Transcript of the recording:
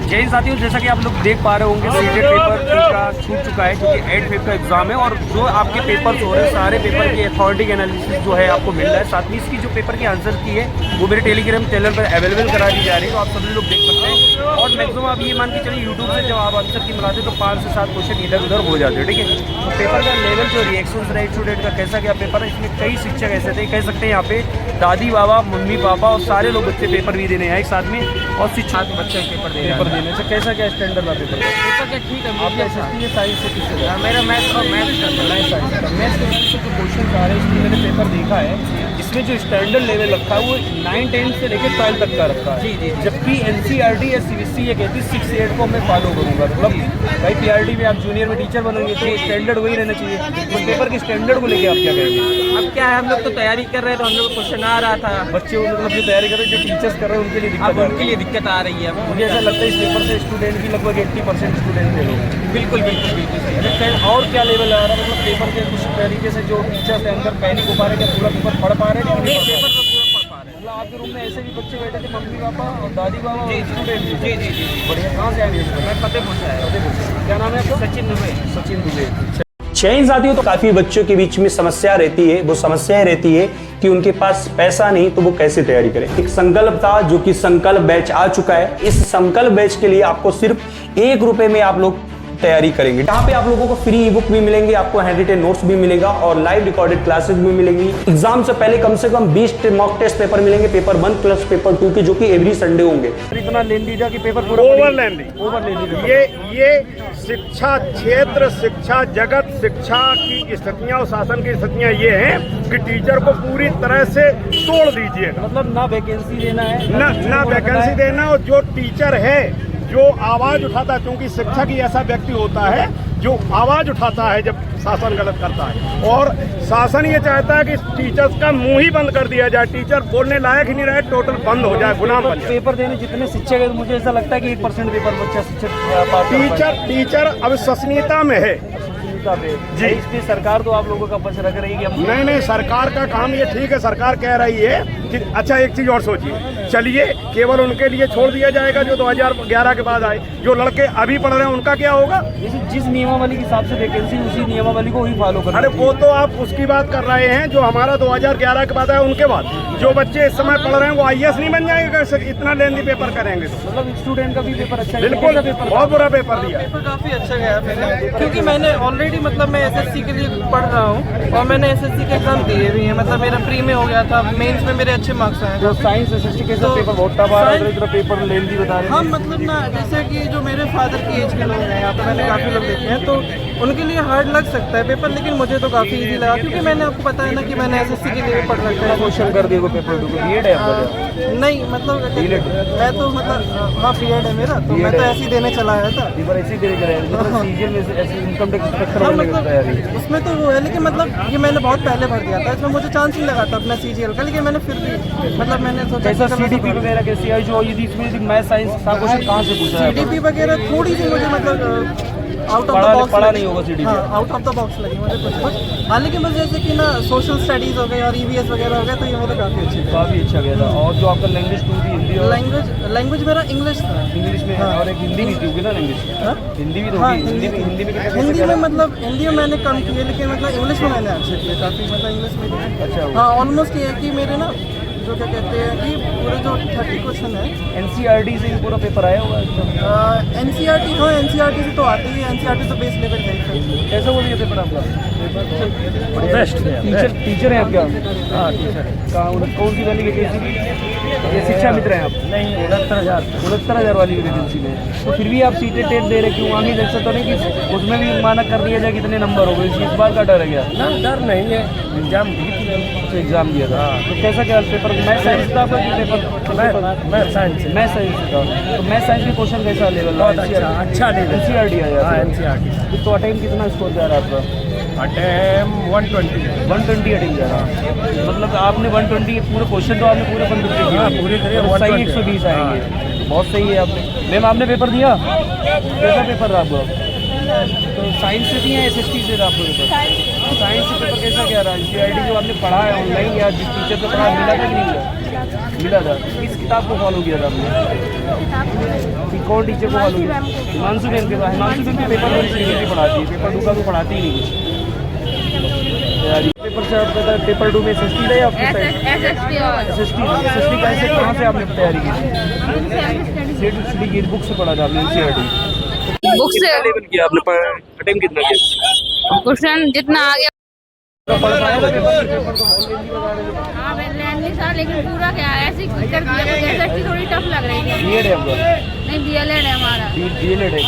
जय साथियों, जैसा कि आप लोग देख पा रहे होंगे सीटेड पेपर का छूट चुका है क्योंकि 8 फेब का एग्जाम है और जो आपके पेपर्स हो रहे हैं सारे पेपर की अथॉरिटिक एनालिसिस जो है आपको मिल रहा है। साथ में इसकी जो पेपर की आंसर की है वो मेरे टेलीग्राम चैनल पर अवेलेबल करा दी जा रही है, तो आप सभी लोग देख सकते हैं। और मैक्सिमम आप ये मान के चलिए यूट्यूब से जब आप आंसर की मिलाते तो 5 से 7 क्वेश्चन इधर उधर हो जाते हैं, ठीक है। तो पेपर का लेवल जो रिएक्शन रहे स्टूडेंट का कैसा क्या पेपर है, इसमें कई शिक्षक ऐसे थे, कह सकते हैं यहाँ पे दादी बाबा मम्मी पापा और सारे लोग बच्चे पेपर भी देने आए साथ में, और शिक्षक बच्चे पेपर देने से कैसा क्या स्टैंडर्ड था पेपर क्या ठीक है। आप कैसे साइंस से किससे मेरा मैथ और मैथ्स का मैथ्स के जो क्वेश्चन आ रहे हैं इसमें मैंने पेपर देखा है, इसमें जो स्टैंडर्ड लेवल रखा है वो 9, 10 से लेकर 12 तक का रखा है। जी। जबकि NCERT या CBSE ये कहती है 6, 8 को मैं फॉलो करूँगा। मतलब भाई PRT में आप जूनियर में टीचर बनोगे तो स्टैंडर्ड वही रहना चाहिए। तो पेपर के स्टैंडर्ड को लेके आप क्या कहेंगे? अब क्या है, हम लोग तो तैयारी कर रहे हैं तो हम लोग को क्वेश्चन आ रहा था। बच्चे मतलब जो तैयारी कर रहे हैं, जो टीचर्स कर रहे हैं उनके लिए दिक्कत, उनके लिए दिक्कत आ रही है। मुझे ऐसा लगता है इस पेपर से स्टूडेंट की लगभग 80% स्टूडेंट फेल होंगे। बिल्कुल सही। और क्या लेवल आ रहा है, मतलब पेपर के कुछ तरीके से जो टीचर्स है अंदर पैनिक हो पा रहे हैं, पूरा पेपर पढ़ पा रहे हैं? पेपर तो पूरा पढ़ पा रहे हैं। मतलब आपके रूम में ऐसे भी बच्चे बैठे थे, मम्मी पापा और दादी बाबा और स्टूडेंट? जी। बढ़िया। कहाँ से आए? मैं फतेहपुर से आया। क्या नाम है आपका? सचिन दुबे। चयन साथियों, तो काफी बच्चों के बीच में समस्या रहती है, वो समस्या रहती है कि उनके पास पैसा नहीं तो वो कैसे तैयारी करें। एक संकल्प था जो कि संकल्प बैच आ चुका है। इस संकल्प बैच के लिए आपको सिर्फ 1 रुपए में आप लोग तैयारी करेंगे। यहाँ पे आप लोगों को फ्री ई बुक भी मिलेंगे, आपको हैंड रिटन नोट्स भी मिलेगा और लाइव रिकॉर्डेड क्लासेस भी मिलेंगी। एग्जाम से पहले कम से कम 20 मॉक टेस्ट पेपर मिलेंगे, पेपर 1 प्लस पेपर 2 के, जो कि एवरी संडे होंगे। इतना लेंदी था कि पेपर पूरा ओवर लेंदी। ये शिक्षा क्षेत्र, शिक्षा जगत, शिक्षा की स्थितियां और शासन की स्थितियां ये हैं कि टीचर को पूरी तरह से तोड़ दीजिए। मतलब ना वैकेंसी देना है, ना वैकेंसी देना, और जो टीचर है जो आवाज उठाता है, क्योंकि शिक्षक ही ऐसा व्यक्ति होता है जो आवाज उठाता है जब शासन गलत करता है, और शासन ये चाहता है कि टीचर्स का मुंह ही बंद कर दिया जाए, टीचर बोलने लायक ही नहीं रहे, टोटल बंद हो जाए, गुलाम बन जाए। पेपर देने जितने शिक्षक है, मुझे ऐसा लगता है कि 1% पेपर बच्चा शिक्षक टीचर अविश्वसनीयता में है जी। इसमें सरकार तो आप लोगों का पक्ष रख रही है कि नहीं, सरकार का काम ये ठीक है, सरकार कह रही है कि अच्छा एक चीज और सोचिए, चलिए केवल उनके लिए छोड़ दिया जाएगा जो 2011 के बाद आए, जो लड़के अभी पढ़ रहे हैं उनका क्या होगा? जिस नियमावली के हिसाब से वैकेंसी उसी नियमावली को ही फॉलो करना। अरे वो तो आप उसकी बात कर रहे हैं जो हमारा 2011 के बाद आया, उनके बाद जो बच्चे इस समय पढ़ रहे हैं वो IAS नहीं बन जाएंगे कैसे? इतना लेंदी पेपर करेंगे तो मतलब स्टूडेंट का भी पेपर अच्छा, बिल्कुल बहुत बुरा पेपर दिया। पेपर काफी अच्छा गया मेरा, क्योंकि मैंने ऑलरेडी मतलब मैं SSC के लिए पढ़ रहा हूँ और मैंने SSC के एग्जाम दिए भी हैं। मतलब मेरा प्री में हो गया था, मेंस में मेरे अच्छे मार्क्स आए। तो साइंस SSC के पेपर बहुत टफ आ रहा है, इधर पेपर लेंदी बता रहे हैं। हाँ मतलब ना, जैसे कि जो मेरे फादर की एज के लोग हैं यहाँ पे, मैंने काफ़ी लोग देखे हैं, तो उनके लिए हार्ड लग सकता है पेपर, लेकिन मुझे तो काफ़ी इजी लगा, क्योंकि मैंने आपको पता है ना कि मैंने SSC के लिए पढ़ रखा है। क्वेश्चन कर दिए पेपर 2 को बीएड है आपका? नहीं मतलब मैं तो मतलब हाँ बीएड है मेरा, तो मैं तो ऐसे ही देने चला आया था पेपर ऐसे ही देने चला आया। सीजीएल में ऐसे इनकम टैक्स इंस्पेक्टर बनने की तैयारी है। उसमें तो वो है, लेकिन मतलब ये मैंने बहुत पहले भर दिया था, इसमें मुझे चांस नहीं लगा था अपना CGL का, लेकिन मैंने फिर भी मतलब मैंने सोचा कैसा CDP वगैरह कैसी आई जो इसमें मैथ साइंस का क्वेश्चन कहाँ से पूछा है? CDP वगैरह थोड़ी सी मुझे मतलब आउट ऑफ द बॉक्स पढ़ा नहीं होगा CDP। हाँ, आउट ऑफ द बॉक्स लगी मुझे कुछ। हाँ लेकिन बस जैसे कि ना सोशल स्टडीज हो गए और EVS वगैरह हो गया, तो ये मेरा काफ़ी अच्छा गया था। और जो आपका लैंग्वेज 2 थी हिंदी, और लैंग्वेज मेरा इंग्लिश था। इंग्लिश में हाँ। और एक हिंदी भी थी ना लैंग्वेज? हिंदी भी हाँ, हिंदी में मतलब हिंदी में मैंने कम किए, लेकिन मतलब इंग्लिश में मैंने अच्छे किए काफ़ी, मतलब इंग्लिश में अच्छा। हाँ ऑलमोस्ट ये है कि मेरे ना जो क्या कहते हैं कि पूरे जो 30 क्वेश्चन है NCERT से पूरा पेपर आया होगा? NCERT हाँ NCERT से तो आती है, NCERT तो बेस लेवल है। कैसा बोलिए पेपर आपका? बेस्ट। टीचर हैं आप क्या? हाँ टीचर है। कहाँ, कौन सी वाली वैकेंसी? ये शिक्षा मित्र हैं आप? नहीं 69,000 वाली वैकेंसी में, तो फिर भी आप सीटें टेट दे रहे क्यों? आगे जैसा तो नहीं कि उसमें भी माना कर दिया जाए कितने नंबर हो गए, इस बार का डर है क्या? ना डर नहीं है, एग्जाम एग्जाम दिया था। तो कैसा क्या पेपर? मैथ साइंस था आपका पेपर? मैं साइंस था। तो मैथ साइंस के क्वेश्चन कैसा लेवल? बहुत अच्छा लेवल। NCERT आया? NCERT। तो अटेम्प्ट कितना स्कोर जा रहा है आपका? अटेम्प्ट 120 अटेम्प्ट जा रहा। मतलब आपने 120 पूरे क्वेश्चन तो आपने पूरे 150 हाँ पूरे करिए, सही 120 आएंगे। बहुत सही है आपने। मैम आपने पेपर दिया? कैसा पेपर रहा आपका? तो साइंस से दिया SST से आपको पेपर? साइंस से पेपर कैसा क्या रहा? NCERT जो आपने पढ़ा है ऑनलाइन या जिस टीचर से पढ़ा मिला था कि नहीं मिला? था। किस किताब को फॉलो किया था आपने? कौन टीचर को मालूम है? हिमांशु मैम के पास। हिमांशु मैम पेपर वन नहीं पढ़ाती है, पेपर टू का तो पढ़ाती ही नहीं कुछ। पेपर से आप पेपर टू में एसएसटी है आपके साइड? एसएसटी कैसे, कहाँ से आपने तैयारी की थी? एसएसटी की बुक से पढ़ा था आपने? एनसीईआरटी बुक से लेवल किया आपने? अटेम्प्ट कितना किया? क्वेश्चन जितना आ गया। पढ़ पाया था पेपर? हाँ नहीं था, लेकिन पूरा क्या ऐसे ही कर दिया। एसएसटी थोड़ी टफ लग रही थी। बीएड है आपका? नहीं, डीएलएड है हमारा। डीएलएड है।